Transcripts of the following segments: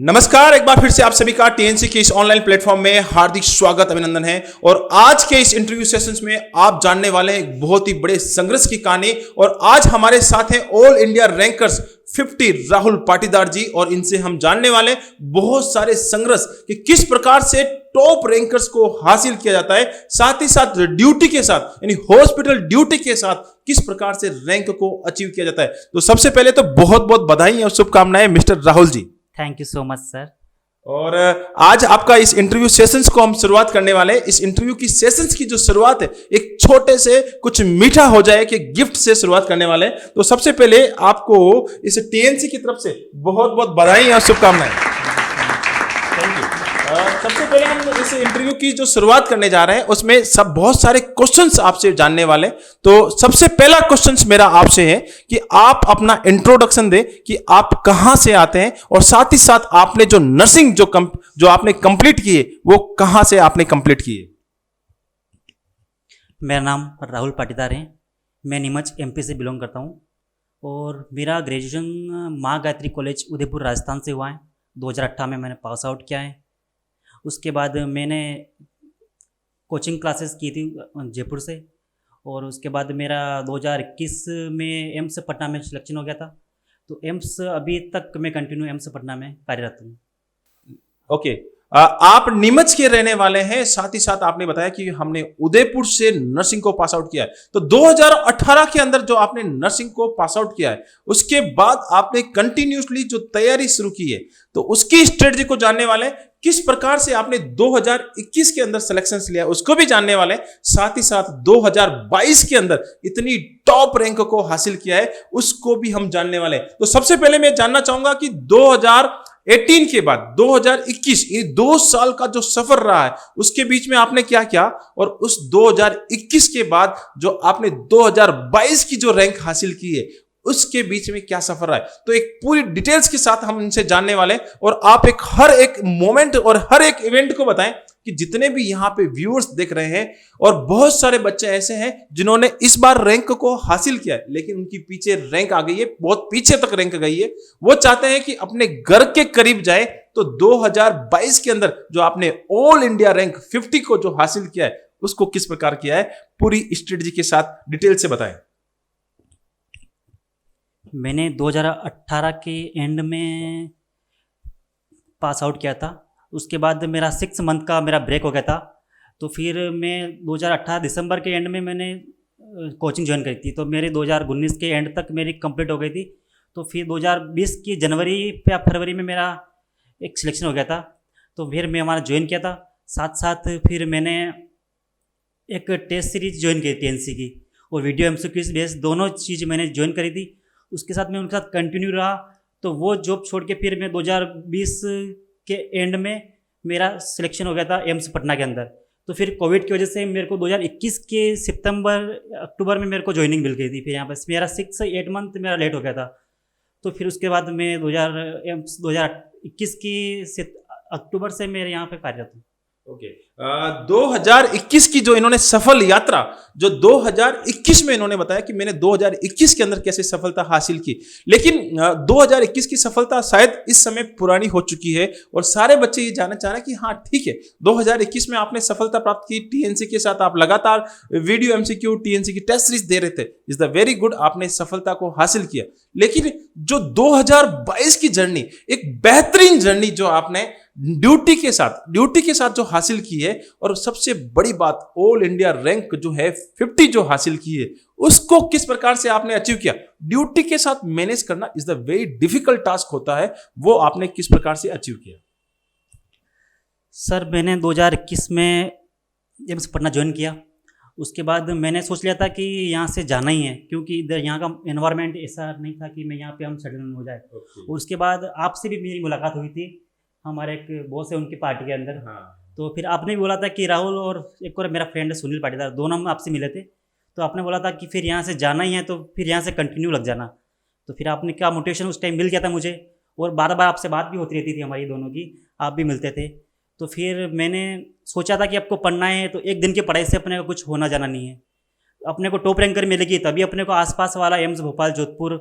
नमस्कार, एक बार फिर से आप सभी का टीएनसी के इस ऑनलाइन प्लेटफॉर्म में हार्दिक स्वागत अभिनंदन है। और आज के इस इंटरव्यू सेशंस में आप जानने वाले हैं एक बहुत ही बड़े संघर्ष की कहानी। और आज हमारे साथ हैं all India rankers 50 Rahul Patidar ji, और इनसे हम जानने वाले बहुत सारे संघर्ष कि किस प्रकार से टॉप रैंकर्स को हासिल किया जाता है, साथ ही साथ ड्यूटी के साथ यानी हॉस्पिटल ड्यूटी के साथ किस प्रकार से रैंक को अचीव किया जाता है। तो सबसे पहले तो बहुत बहुत बधाई और शुभकामनाएं mister Rahul ji. Thank you so much sir. और आज आपका इस इंटरव्यू सेशंस को हम शुरुआत करने वाले हैं। इस इंटरव्यू की सेशंस की जो शुरुआत है एक छोटे से कुछ मीठा हो जाए कि गिफ्ट से शुरुआत करने वाले हैं। तो सबसे पहले आपको इस टीएनसी की तरफ से बहुत बहुत बधाई और शुभकामनाएं। Thank you. सबसे पहले हम इस इंटरव्यू की जो शुरुआत करने जा रहे हैं उसमें सब बहुत सारे क्वेश्चंस आपसे जानने वाले। तो सबसे पहला क्वेश्चंस मेरा आपसे है कि आप अपना इंट्रोडक्शन दें कि आप कहां से आते हैं, और साथ ही साथ आपने जो नर्सिंग जो आपने कंप्लीट की है वो कहां से आपने कंप्लीट की है। मेरा नाम राहुल पाटीदार है। मैं नीमच एमपी से बिलोंग करता हूँ और मेरा ग्रेजुएशन माँ गायत्री कॉलेज उदयपुर राजस्थान से हुआ है। 2018 में मैंने पास आउट किया है। उसके बाद मैंने कोचिंग क्लासेस की थी जयपुर से, और उसके बाद मेरा 2021 में एम्स पटना में सिलेक्शन हो गया था। तो एम्स अभी तक मैं कंटिन्यू एम्स पटना में कार्यरत हूँ। ओके, आप नीमच के रहने वाले हैं, साथ ही साथ आपने बताया कि हमने उदयपुर से नर्सिंग को पास आउट किया है। तो 2018 के अंदर जो आपने नर्सिंग को पास आउट किया है उसके बाद आपने कंटिन्यूसली जो तैयारी शुरू की है, तो उसकी स्ट्रेटजी को जानने वाले हैं। किस प्रकार से आपने 2021 के अंदर सिलेक्शंस लिया उसको भी जानने वाले हैं, साथ ही साथ 2022 के अंदर इतनी टॉप रैंक को हासिल किया है उसको भी हम जानने वाले हैं। तो सबसे पहले मैं जानना चाहूंगा कि 2018 के बाद 2021 ये 2 साल का जो सफर रहा है उसके बीच में आपने क्या किया, और उस 2021 के बाद जो आपने 2022 की जो रैंक हासिल की है उसके बीच में क्या सफर रहा है। तो एक पूरी डिटेल्स के साथ हम इनसे जानने वाले हैं, और आप हर एक मोमेंट और हर एक इवेंट को बताएं कि जितने भी यहां पे व्यूअर्स देख रहे हैं, और बहुत सारे बच्चे ऐसे हैं जिन्होंने इस बार रैंक को हासिल किया है लेकिन उनकी पीछे रैंक आ गई है, बहुत पीछे तक रैंक गई है। वो चाहते हैं कि अपने घर के करीब जाए। तो 2022 के अंदर जो आपने ऑल इंडिया रैंक 50 को जो हासिल किया है उसको किस प्रकार किया है, पूरी स्ट्रेटजी के साथ डिटेल से बताएं। मैंने 2018 के एंड में पास आउट किया था। उसके बाद मेरा 6 मंथ का मेरा ब्रेक हो गया था। तो फिर मैं 2018 दिसंबर के एंड में मैंने कोचिंग ज्वाइन करी थी। तो मेरे 2019 के एंड तक मेरी कंप्लीट हो गई थी। तो फिर 2020 की जनवरी या फरवरी में मेरा एक सिलेक्शन हो गया था। तो फिर मैं हमारा ज्वाइन किया था। साथ साथ फिर मैंने एक टेस्ट सीरीज ज्वाइन की टीएनसी की, और वीडियो एमसीक्यूज बेस्ड दोनों चीज़ मैंने ज्वाइन करी थी। उसके साथ मैं उनके साथ कंटिन्यू रहा। तो वो जॉब छोड़ के फिर मैं 2020 के एंड में मेरा सिलेक्शन हो गया था एम्स पटना के अंदर। तो फिर कोविड की वजह से मेरे को 2021 के सितंबर अक्टूबर में मेरे को ज्वाइनिंग मिल गई थी। फिर यहाँ पर मेरा 6 से 8 मंथ मेरा लेट हो गया था। तो फिर उसके बाद मैं 2021 की अक्टूबर से मेरे यहाँ पे कार्यरत हूँ। ओके, 2021 की जो इन्होंने सफल यात्रा जो 2021 में इन्होंने बताया कि मैंने 2021 के अंदर कैसे सफलता हासिल की, लेकिन 2021 की सफलता शायद इस समय पुरानी हो चुकी है, और सारे बच्चे ये जानना चाह रहे हैं कि हाँ ठीक है 2021 में आपने सफलता प्राप्त की, टीएनसी के साथ आप लगातार वीडियो एमसीक्यू टीएनसी की टेस्ट सीरीज दे रहे थे, इज द वेरी गुड, आपने सफलता को हासिल किया। लेकिन जो 2022 की जर्नी, एक बेहतरीन जर्नी जो आपने ड्यूटी के साथ जो हासिल की है, और सबसे बड़ी बात ऑल इंडिया रैंक जो है 50 जो हासिल की है उसको किस प्रकार से आपने अचीव किया। ड्यूटी के साथ मैनेज करना is the very difficult task होता है, वो आपने किस प्रकार से अचीव किया। सर मैंने 2021 में एम्स पटना ज्वाइन किया। उसके बाद मैंने सोच लिया था कि यहाँ से जाना ही है, क्योंकि इधर यहाँ का एनवायरनमेंट ऐसा नहीं था कि मैं यहाँ पे हम सेटल हो जाए। और उसके बाद आपसे भी मेरी मुलाकात हुई थी, हमारे एक बॉस है उनकी पार्टी के अंदर। तो फिर आपने भी बोला था कि राहुल और एक और मेरा फ्रेंड है सुनील पाटीदार, दोनों हम आपसे मिले थे। तो आपने बोला था कि फिर यहाँ से जाना ही है तो फिर यहाँ से कंटिन्यू लग जाना। तो फिर आपने क्या मोटिवेशन उस टाइम मिल गया था मुझे, और बार बार आपसे बात भी होती रहती थी हमारी दोनों की, आप भी मिलते थे। तो फिर मैंने सोचा था कि आपको पढ़ना है तो एक दिन की पढ़ाई से अपने को कुछ होना जाना नहीं है। अपने को टॉप रैंकर मिलेगी तभी अपने को आसपास वाला एम्स भोपाल, जोधपुर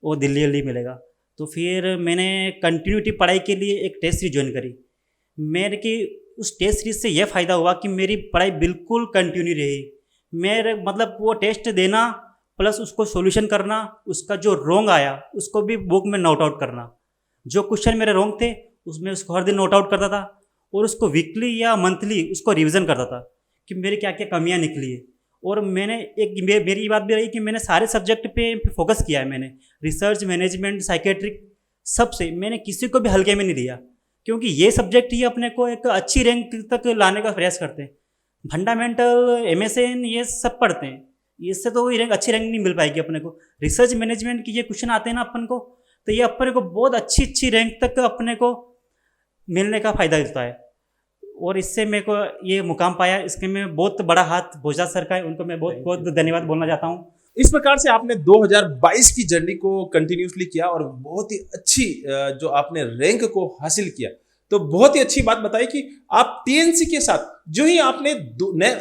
और दिल्ली मिलेगा। तो फिर मैंने कंटिन्यूटी पढ़ाई के लिए एक टेस्ट सीरीज ज्वाइन करी। मेरे की उस टेस्ट सीरीज से यह फ़ायदा हुआ कि मेरी पढ़ाई बिल्कुल कंटिन्यू रही। मेरे मतलब वो टेस्ट देना प्लस उसको सॉल्यूशन करना, उसका जो रॉन्ग आया उसको भी बुक में नोट आउट करना, जो क्वेश्चन मेरे रॉन्ग थे उसमें उसको हर दिन नोट आउट करता था और उसको वीकली या मंथली उसको रिवीजन करता था कि मेरी क्या क्या कमियां निकली है। और मैंने मेरी बात भी रही कि मैंने सारे सब्जेक्ट पे फोकस किया है। मैंने रिसर्च, मैनेजमेंट, साइकेट्रिक सबसे मैंने किसी को भी हल्के में नहीं लिया, क्योंकि ये सब्जेक्ट ही अपने को एक अच्छी रैंक तक लाने का प्रयास करते हैं। फंडामेंटल, एमएसएन ये सब पढ़ते हैं, इससे तो कोई रैंक अच्छी रैंक नहीं मिल पाएगी अपने को। रिसर्च मैनेजमेंट के ये क्वेश्चन आते हैं ना अपन को, तो ये अपने को बहुत अच्छी रैंक तक अपने को मिलने का फ़ायदा देता है। और इससे मेरे को ये मुकाम पाया, इसके में बहुत बड़ा हाथ भोजराज सर का है, उनको मैं बहुत बहुत धन्यवाद बोलना चाहता हूँ। इस प्रकार से आपने 2022 की जर्नी को कंटिन्यूसली किया और बहुत ही अच्छी जो आपने रैंक को हासिल किया। तो बहुत ही अच्छी बात बताई कि आप टीएनसी के साथ जो ही आपने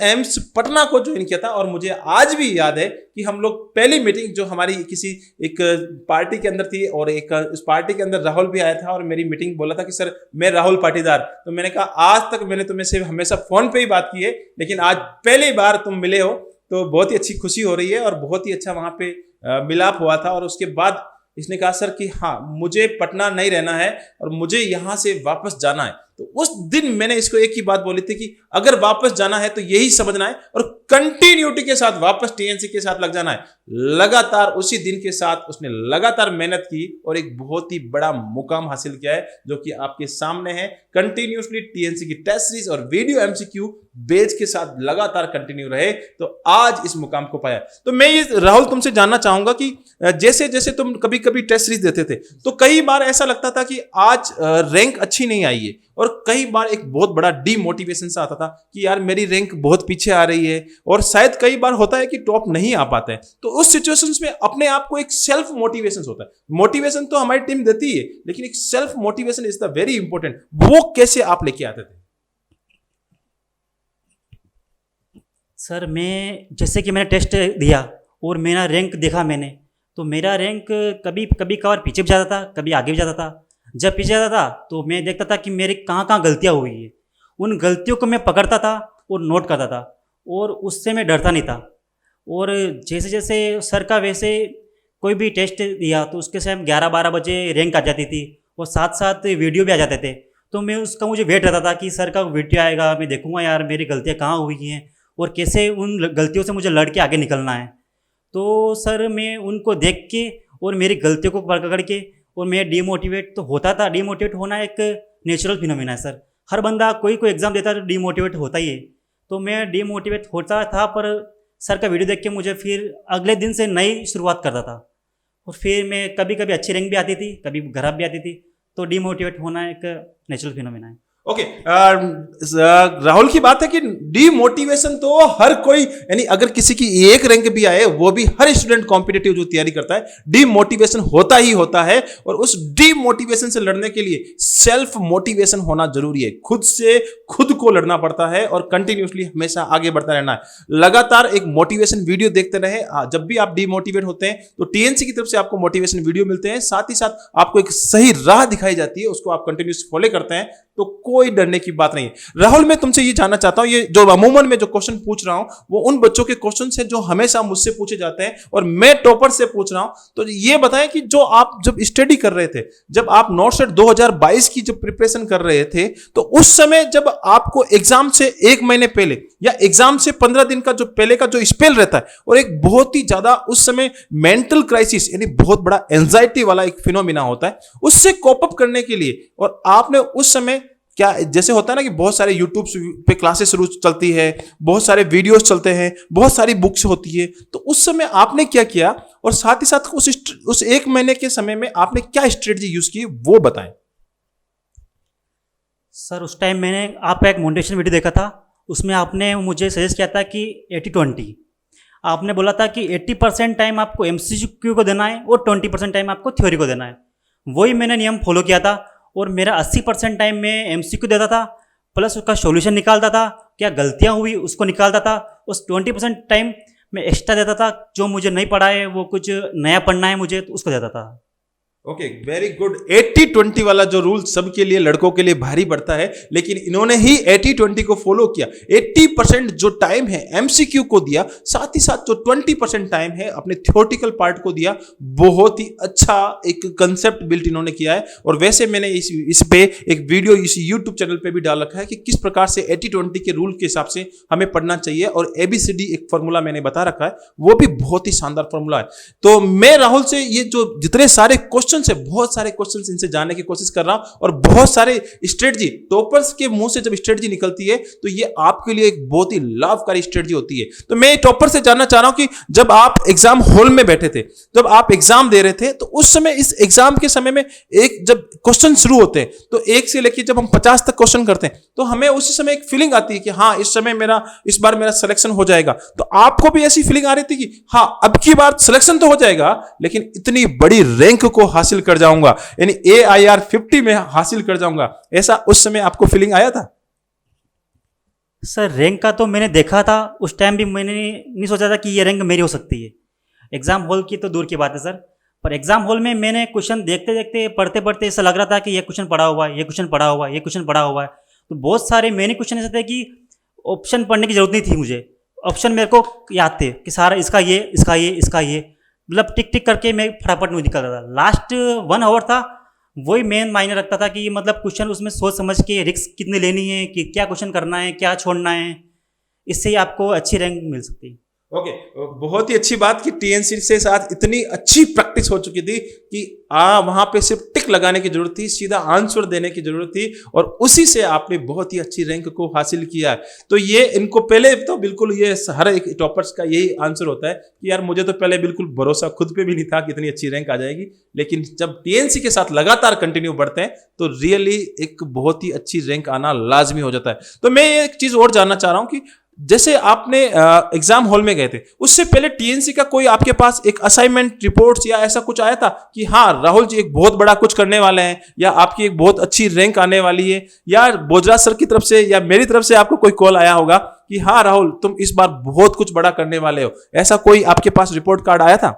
एम्स पटना को ज्वाइन किया था, और मुझे आज भी याद है कि हम लोग पहली मीटिंग जो हमारी किसी एक पार्टी के अंदर थी, और एक उस पार्टी के अंदर राहुल भी आया था और मेरी मीटिंग बोला था कि सर मैं राहुल पाटीदार। तो मैंने कहा आज तक मैंने तुम्हें से हमेशा फोन पे ही बात की है, लेकिन आज पहली बार तुम मिले हो, तो बहुत ही अच्छी खुशी हो रही है और बहुत ही अच्छा वहां पे मिलाप हुआ था। और उसके बाद इसने कहा सर कि हाँ मुझे पटना नहीं रहना है और मुझे यहां से वापस जाना है। तो उस दिन मैंने इसको एक ही बात बोली थी कि अगर वापस जाना है तो यही समझना है और कंटिन्यूटी के साथ वापस टीएनसी के साथ लग जाना है। लगातार उसी दिन के साथ उसने लगातार मेहनत की और एक बहुत ही बड़ा मुकाम हासिल किया है, जो कि आपके सामने है। कंटिन्यूसली टीएनसी की टेस्ट सीरीज और वीडियो एमसीक्यू बेच के साथ लगातार कंटिन्यू रहे, तो आज इस मुकाम को पाया। तो मैं ये राहुल तुमसे जानना चाहूंगा कि जैसे जैसे तुम कभी कभी टेस्ट सीरीज देते थे, तो कई बार ऐसा लगता था कि आज रैंक अच्छी नहीं आई है, और कई बार एक बहुत बड़ा डीमोटिवेशन सा आता था कि यार मेरी रैंक बहुत पीछे आ रही है, और शायद कई बार होता है कि टॉप नहीं आ पाता है। तो उस सिचुएशंस में अपने आप को एक सेल्फ मोटिवेशन होता है। मोटिवेशन तो हमारी टीम देती है, लेकिन एक self motivation is the very important. वो कैसे आप लेके आते थे? सर मैं जैसे कि मैंने टेस्ट दिया और मेरा रैंक देखा मैंने, तो मेरा रैंक कभी कभी कभार पीछे भी जाता था, कभी आगे भी जाता था। जब पीछे जाता था तो मैं देखता था कि मेरी कहाँ कहाँ गलतियाँ हुई है, उन गलतियों को मैं पकड़ता था और नोट करता था, और उससे मैं डरता नहीं था। और जैसे जैसे सर का वैसे कोई भी टेस्ट दिया तो उसके समय 11-12 बजे रैंक आ जाती थी, और साथ साथ वीडियो भी आ जाते थे। तो मैं उसका मुझे वेट रहता था कि सर का वीडियो आएगा, मैं देखूंगा यार मेरी गलतियाँ कहाँ हुई हैं और कैसे उन गलतियों से मुझे लड़ के आगे निकलना है। तो सर मैं उनको देख के और मेरी गलतियों को पकड़ के, और मैं डीमोटिवेट तो होता था। डीमोटिवेट होना एक नेचुरल फिनोमेना है सर, हर बंदा कोई एग्ज़ाम देता है तो डीमोटिवेट होता ही है। तो मैं डीमोटिवेट होता था, पर सर का वीडियो देख के मुझे फिर अगले दिन से नई शुरुआत करता था, और फिर मैं कभी कभी अच्छी रैंक भी आती थी, कभी खराब भी आती थी। तो डीमोटिवेट होना एक नेचुरल फिनोमेना है। ओके, राहुल की बात है कि डीमोटिवेशन तो हर कोई, यानी अगर किसी की एक रैंक भी आए, वो भी हर स्टूडेंट कॉम्पिटिटिव जो तैयारी करता है, डीमोटिवेशन होता ही होता है। और उस डीमोटिवेशन से लड़ने के लिए सेल्फ मोटिवेशन होना जरूरी है। खुद से खुद को लड़ना पड़ता है और कंटिन्यूसली हमेशा आगे बढ़ता रहना है। लगातार एक मोटिवेशन वीडियो देखते रहे। जब भी आप डीमोटिवेट होते हैं तो टीएनसी की तरफ से आपको मोटिवेशन वीडियो मिलते हैं, साथ ही साथ आपको एक सही राह दिखाई जाती है, उसको आप कंटिन्यूस फॉलो करते हैं, तो कोई डरने की बात नहीं है। राहुल मैं तुमसे ये जानना चाहता हूं, ये जो अमूमन में जो क्वेश्चन पूछ रहा हूं वो उन बच्चों के क्वेश्चन है जो हमेशा मुझसे पूछे जाते हैं और मैं टॉपर से पूछ रहा हूं। तो ये बताएं कि जो आप जब स्टडी कर रहे थे, जब आप नॉर्थ सेट 2022 की जब प्रिपरेशन कर रहे थे, तो उस समय जब आपको एग्जाम से 1 महीने पहले या एग्जाम से 15 दिन का जो पहले का जो स्पेल रहता है, और एक बहुत ही ज्यादा उस समय मेंटल क्राइसिस यानी बहुत बड़ा एंजाइटी वाला एक फिनोमिना होता है, उससे कोप अप करने के लिए, और आपने उस समय क्या, जैसे होता है ना कि बहुत सारे यूट्यूब पे क्लासेस शुरू चलती है, बहुत सारे वीडियोस चलते हैं, बहुत सारी बुक्स होती है, तो उस समय आपने क्या किया, और साथ ही साथ उस 1 महीने के समय में आपने क्या स्ट्रेटजी यूज की वो बताएं। सर उस टाइम मैंने आपका एक मोटिवेशन वीडियो देखा था, उसमें आपने मुझे सजेस्ट किया था कि 80-20, आपने बोला था कि 80% टाइम आपको एमसीक्यू को देना है और 20% टाइम आपको थ्योरी को देना है। वही मैंने नियम फॉलो किया था, और मेरा 80% टाइम में एमसीक्यू देता था, प्लस उसका सॉल्यूशन निकालता था, क्या गलतियां हुई उसको निकालता था। उस 20% टाइम में एक्स्ट्रा देता था, जो मुझे नहीं पढ़ा है, वो कुछ नया पढ़ना है मुझे, तो उसको देता था। Okay, very good. 80-20 वाला जो रूल सबके लिए, लड़कों के लिए भारी पड़ता है, लेकिन इन्होंने ही 80-20 को फॉलो किया। 80% जो टाइम है एमसीक्यू को दिया, साथ ही साथ जो 20% टाइम है अपने थ्योरेटिकल पार्ट को दिया। बहुत ही अच्छा एक कंसेप्ट बिल्ट इन्होंने किया है। और वैसे मैंने इस पे एक वीडियो इस यूट्यूब चैनल पे भी डाल रखा है कि किस प्रकार से 80-20 के रूल के हिसाब से हमें पढ़ना चाहिए, और ABCD एक फॉर्मूला मैंने बता रखा है, वो भी बहुत ही शानदार फॉर्मूला है। तो मैं राहुल से ये जो जितने सारे क्वेश्चन है, बहुत सारे क्वेश्चंस इनसे जानने की कोशिश कर रहा हूं, और बहुत सारे स्ट्रेटजी, टॉपर्स के मुंह से जब स्ट्रेटजी निकलती है तो ये आपके लिए एक बहुत ही लाभकारी स्ट्रेटजी होती है। तो मैं टॉपर से जानना चाह रहा हूं कि जब आप एग्जाम हॉल में बैठे थे, जब आप एग्जाम दे रहे थे, तो उस समय, इस एग्जाम के समय में एक जब क्वेश्चन शुरू होते हैं तो 1 से लेकर जब हम 50 तक क्वेश्चन करते हैं, तो हमें उसी समय एक फीलिंग आती है कि हाँ, इस बार मेरा सिलेक्शन हो जाएगा। तो आपको भी ऐसी फीलिंग आ रही थी कि हाँ, अब की बार सिलेक्शन तो हो जाएगा, लेकिन इतनी बड़ी रैंक को हासिल कर जाऊंगा, यानी AIR 50 में हासिल कर जाऊंगा, ऐसा उस समय आपको फीलिंग आया था? सर रैंक का तो मैंने देखा था, उस टाइम भी मैंने नहीं सोचा था कि ये रैंक मेरी हो सकती है। एग्ज़ाम हॉल की तो दूर की बात है सर, पर एग्ज़ाम हॉल में मैंने क्वेश्चन देखते देखते, पढ़ते पढ़ते ऐसा लग रहा था कि ये क्वेश्चन पढ़ा हुआ है, ये क्वेश्चन पढ़ा हुआ है, ये क्वेश्चन पढ़ा हुआ है। तो बहुत सारे मैंने क्वेश्चन ऐसे थे कि ऑप्शन पढ़ने की जरूरत नहीं थी मुझे, ऑप्शन मेरे को याद थे कि सारा इसका ये, इसका ये, इसका ये, मतलब टिक टिक करके मैं फटाफट मुझे निकल रहा था। लास्ट 1 आवर था, वही मेन मायने रखता था कि मतलब क्वेश्चन उसमें सोच समझ के रिस्क कितनी लेनी है, कि क्या क्वेश्चन करना है, क्या छोड़ना है, इससे ही आपको अच्छी रैंक मिल सकती है। ओके, बहुत ही अच्छी बात कि TNC से साथ इतनी अच्छी प्रैक्टिस हो चुकी थी कि वहां पे सिर्फ टिक लगाने की जरूरत थी, सीधा आंसर देने की जरूरत थी, और उसी से आपने बहुत ही अच्छी रैंक को हासिल किया है। तो ये इनको पहले तो बिल्कुल, ये हर एक टॉपर्स का यही आंसर होता है कि यार मुझे तो पहले बिल्कुल भरोसा खुद पे भी नहीं था कि इतनी अच्छी रैंक आ जाएगी, लेकिन जब TNC के साथ लगातार कंटिन्यू बढ़ते हैं तो रियली एक बहुत ही अच्छी रैंक आना लाजमी हो जाता है। तो मैं एक चीज और जानना चाह रहा हूं कि जैसे आपने एग्जाम हॉल में गए थे, उससे पहले TNC का कोई आपके पास एक असाइनमेंट रिपोर्ट्स या ऐसा कुछ आया था कि हाँ, राहुल जी एक बहुत बड़ा कुछ करने वाले हैं, या आपकी एक बहुत अच्छी रैंक आने वाली है, या बोजराज सर की तरफ से या मेरी तरफ से आपको कोई कॉल आया होगा कि हाँ राहुल, तुम इस बार बहुत कुछ बड़ा करने वाले हो, ऐसा कोई आपके पास रिपोर्ट कार्ड आया था?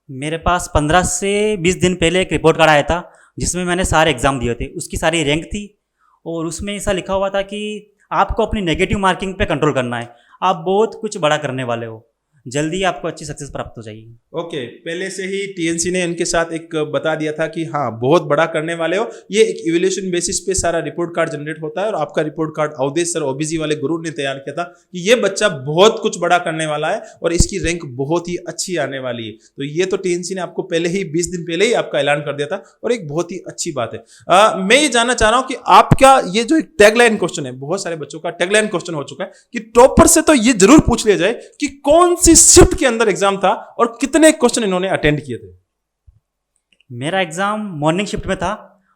मेरे पास 15 से 20 दिन पहले एक रिपोर्ट कार्ड आया था, जिसमें मैंने सारे एग्ज़ाम दिए थे, उसकी सारी रैंक थी, और उसमें ऐसा लिखा हुआ था कि आपको अपनी नेगेटिव मार्किंग पे कंट्रोल करना है, आप बहुत कुछ बड़ा करने वाले हो, जल्दी आपको अच्छी सक्सेस प्राप्त हो जाएगी। ओके, पहले से ही TNC ने इनके साथ एक बता दिया था कि हाँ, बहुत बड़ा करने वाले हो। ये एक इवैल्यूएशन बेसिस पे सारा रिपोर्ट कार्ड जनरेट होता है, और आपका report card Avdhesh sir OBC वाले गुरु ने तैयार किया था कि ये बच्चा बहुत कुछ बड़ा करने वाला है और इसकी रैंक बहुत ही अच्छी आने वाली है। तो ये तो TNC ने आपको पहले ही 20 दिन पहले ही आपका ऐलान कर दिया था, और एक बहुत ही अच्छी बात है। मैं ये जानना चाह रहा हूँ कि आपका ये जो एक टैगलाइन क्वेश्चन है, बहुत सारे बच्चों का टैगलाइन क्वेश्चन हो चुका है कि टॉपर से तो ये जरूर पूछ लिया जाए कि कौन सी शिफ्ट के अंदर एग्जाम था और कितने क्वेश्चन इन्होंने अटेंड किए थे? मेरा एग्ज़ाम मॉर्निंग शिफ्ट में था,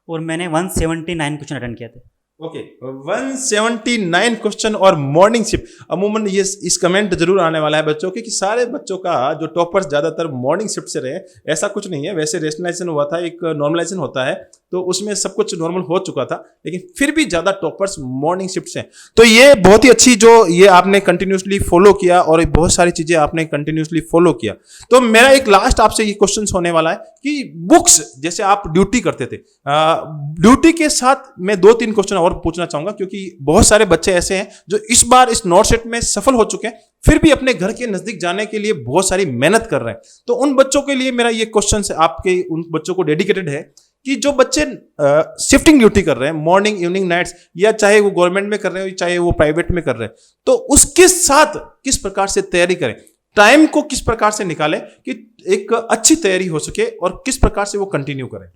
और मैंने 179 क्वेश्चन अटेंड किए थे। ओके, 179 क्वेश्चन और मॉर्निंग शिफ्ट। अमूमन ये इस कमेंट जरूर आने वाला है बच्चों के कि सारे बच्चों का जो टॉपर्स ज्यादातर मॉर्निंग शिफ्ट से रहे, ऐसा कुछ नहीं है। वैसे रेशनलाइजेशन हुआ था, एक नॉर्मलाइजेशन होता है, तो उसमें सब कुछ नॉर्मल हो चुका था, लेकिन फिर भी ज्यादा टॉपर्स मॉर्निंग शिफ्ट से। तो ये बहुत ही अच्छी जो ये आपने कंटिन्यूसली फॉलो किया, और बहुत सारी चीजें आपने कंटिन्यूसली फॉलो किया। तो मेरा एक लास्ट आपसे ये क्वेश्चन होने वाला है कि बुक्स, जैसे आप ड्यूटी करते थे, ड्यूटी के साथ मैं 2-3 क्वेश्चन और पूछना चाहूंगा, क्योंकि बहुत सारे बच्चे ऐसे हैं जो इस बार इस नॉर्थ सेट में सफल हो चुके हैं, फिर भी अपने घर के नजदीक जाने के लिए बहुत सारी मेहनत कर रहे हैं। तो उन बच्चों के लिए मेरा ये क्वेश्चन आपके उन बच्चों को डेडिकेटेड है कि जो बच्चे शिफ्टिंग ड्यूटी कर रहे हैं, मॉर्निंग, इवनिंग, नाइट्स, या चाहे वो गवर्नमेंट में कर रहे हो चाहे वो प्राइवेट में कर रहे हैं, तो उसके साथ किस प्रकार से तैयारी करें, टाइम को किस प्रकार से निकालें कि एक अच्छी तैयारी हो सके, और किस प्रकार से वो कंटिन्यू करें?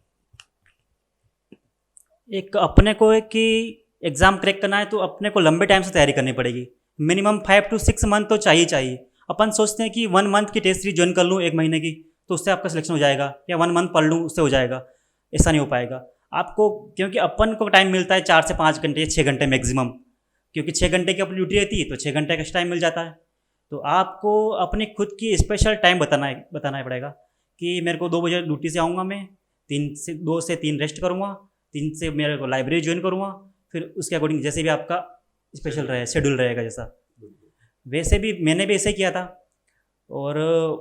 एक अपने को एक कि एग्ज़ाम क्रैक करना है तो अपने को लंबे टाइम से तैयारी करनी पड़ेगी, मिनिमम 5 to 6 मंथ तो चाहिए। अपन सोचते हैं कि 1 मंथ की टेस्ट सीरीज ज्वाइन कर लूँ 1 महीने की, तो उससे आपका सिलेक्शन हो जाएगा, या 1 मंथ पढ़ लूँ उससे हो जाएगा। ऐसा नहीं हो पाएगा आपको, क्योंकि अपन को टाइम मिलता है 4 से 5 घंटे, 6 घंटे मैक्सिमम, क्योंकि 6 घंटे की अपनी ड्यूटी रहती है, तो 6 घंटे का टाइम मिल जाता है। तो आपको अपने खुद की स्पेशल टाइम बताना पड़ेगा कि मेरे को 2 बजे ड्यूटी से आऊँगा, मैं 2 से 3 रेस्ट करूँगा, 3 से मेरे को लाइब्रेरी ज्वाइन करूँगा, फिर उसके अकॉर्डिंग जैसे भी आपका स्पेशल शेड्यूल रहेगा, जैसा वैसे भी मैंने भी ऐसे किया था। और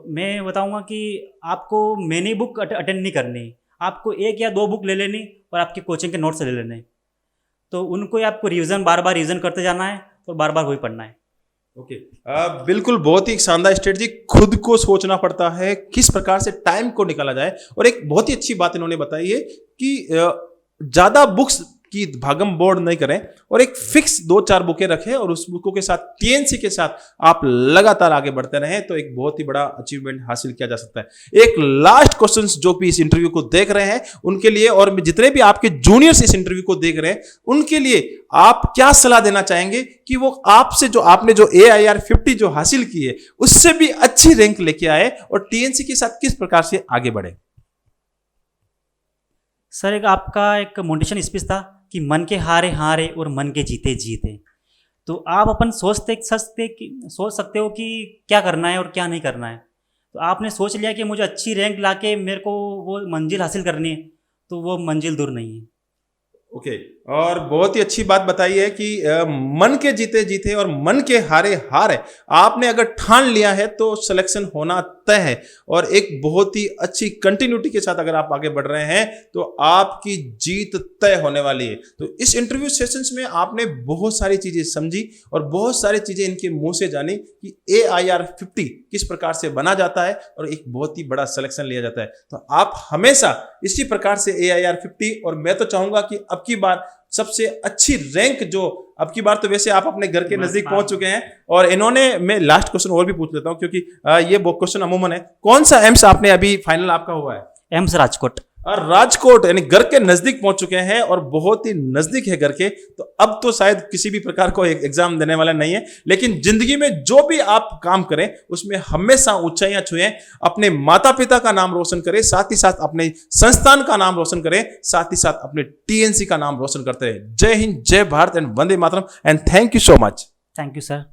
मैं बताऊंगा कि आपको मैनी बुक अटेंड नहीं करनी, आपको एक या दो बुक ले लेनी और आपके कोचिंग के नोट्स ले लेने, तो उनको ही आपको रिवीजन बार बार रिवीजन करते जाना है और बार बार वही पढ़ना है। ओके बिल्कुल बहुत ही शानदार स्ट्रेटजी, खुद को सोचना पड़ता है किस प्रकार से टाइम को निकाला जाए। और एक बहुत ही अच्छी बात इन्होंने बताई है कि ज्यादा बुक्स की भागम बोर्ड नहीं करें और एक फिक्स 2-4 बुकें रखें और उस बुकों के साथ टीएनसी के साथ आप लगातार आगे बढ़ते रहें तो एक बहुत ही बड़ा अचीवमेंट हासिल किया जा सकता है। एक लास्ट क्वेश्चन जो भी इस इंटरव्यू को देख रहे हैं उनके लिए और जितने भी आपके जूनियर्स इस इंटरव्यू को देख रहे हैं उनके लिए आप क्या सलाह देना चाहेंगे कि वो आपसे जो आपने जो AIR 50 जो हासिल की है उससे भी अच्छी रैंक लेके आए और टीएनसी के साथ किस प्रकार से आगे बढ़े? सर एक आपका एक मोटिवेशन स्पीच था कि मन के हारे हारे और मन के जीते जीते, तो आप अपन सोच सकते हो कि क्या करना है और क्या नहीं करना है। तो आपने सोच लिया कि मुझे अच्छी रैंक लाके मेरे को वो मंजिल हासिल करनी है, तो वो मंजिल दूर नहीं है। ओके और बहुत ही अच्छी बात बताई है कि मन के जीते जीते और मन के हारे हार है। आपने अगर ठान लिया है तो सिलेक्शन होना तय है और एक बहुत ही अच्छी कंटिन्यूटी के साथ अगर आप आगे बढ़ रहे हैं तो आपकी जीत तय होने वाली है। तो इस इंटरव्यू सेशंस में आपने बहुत सारी चीजें समझी और बहुत सारी चीजें इनके मुंह से जानी कि AIR 50 किस प्रकार से बना जाता है और एक बहुत ही बड़ा सिलेक्शन लिया जाता है। तो आप हमेशा इसी प्रकार से AIR 50 और मैं तो चाहूंगा कि अब की बार सबसे अच्छी रैंक जो अब की बार तो वैसे आप अपने घर के नजदीक पहुंच चुके हैं और इन्होंने, मैं लास्ट क्वेश्चन और भी पूछ लेता हूं क्योंकि ये क्वेश्चन अमूमन है, कौन सा एम्स आपने अभी फाइनल आपका हुआ है? एम्स राजकोट। और राजकोट यानी घर के नजदीक पहुंच चुके हैं और बहुत ही नजदीक है घर के, तो अब तो शायद किसी भी प्रकार को एग्जाम देने वाला नहीं है, लेकिन जिंदगी में जो भी आप काम करें उसमें हमेशा ऊंचाइयां छुएं, अपने माता पिता का नाम रोशन करें, साथ ही साथ अपने संस्थान का नाम रोशन करें, साथ ही साथ अपने TNC का नाम रोशन करते रहे। जय हिंद, जय Bharat and Vande Mataram and thank you so much. Thank you sir.